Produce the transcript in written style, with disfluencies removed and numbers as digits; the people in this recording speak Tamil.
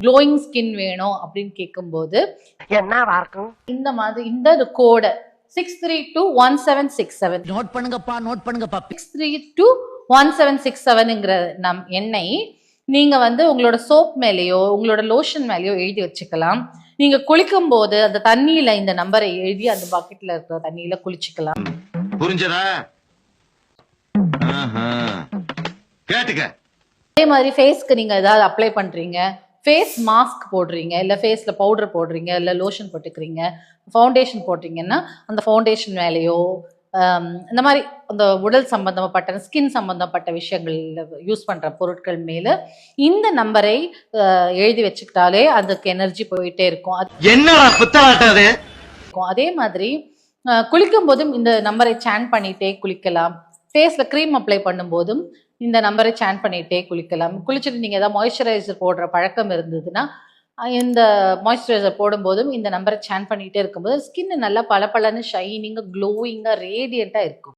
க்ளோயிங் ஸ்கின் வேணும் அப்படின்னு கேட்கும்போது என்னவா இருக்கும் இந்த மாதிரி இந்த கோடை 632167 நோட் பண்ணுங்கப்பா 632167ங்கிற எண்ணெய் நீங்க வந்து உங்களோட சோப் மேலேயோ உங்களோட லோஷன் மேலேயோ எழுதி வச்சுக்கலாம். நீங்க குளிக்கும் போது அந்த தண்ணியில இந்த நம்பரை எழுதி அந்த பக்கெட்ல இருக்கிற தண்ணியில குளிச்சுக்கலாம். புரிஞ்சதா? கேட்டுக்க. அதே மாதிரி ஃபேஸ்க்கு நீங்க ஏதாவது அப்ளை பண்றீங்க, ஃபேஸ் மாஸ்க் போடுறீங்க, இல்ல ஃபேஸ்ல பவுடர் போடுறீங்க, இல்ல லோஷன் போட்டுக்கிறீங்க, ஃபவுண்டேஷன் போடுறீங்கன்னா அந்த ஃபவுண்டேஷன் மேலேயோ இந்த மாதிரி அந்த உடல் சம்பந்தப்பட்ட ஸ்கின் சம்பந்தப்பட்ட விஷயங்கள் யூஸ் பண்ற பொருட்கள் மேல இந்த நம்பரை எழுதி வச்சுக்கிட்டாலே அதுக்கு எனர்ஜி போயிட்டே இருக்கும். என்னடா புத்தாட்டது? அதே மாதிரி குளிக்கும் போதும் இந்த நம்பரை சான் பண்ணிட்டே குளிக்கலாம். ஃபேஸ்ல க்ரீம் அப்ளை பண்ணும்போதும் இந்த நம்பரை சான் பண்ணிட்டே குளிக்கலாம். குளிச்சுட்டு நீங்க ஏதாவது மாய்ஸ்சரைசர் போடுற பழக்கம் இருந்ததுன்னா இந்த மாய்ஸ்சரைசர் போடும்போதும் இந்த நம்பரை சான் பண்ணிட்டே இருக்கும்போது ஸ்கின் நல்லா பளபளன்னு ஷைனிங்கா க்ளோயிங்கா ரேடியண்டா இருக்கும்.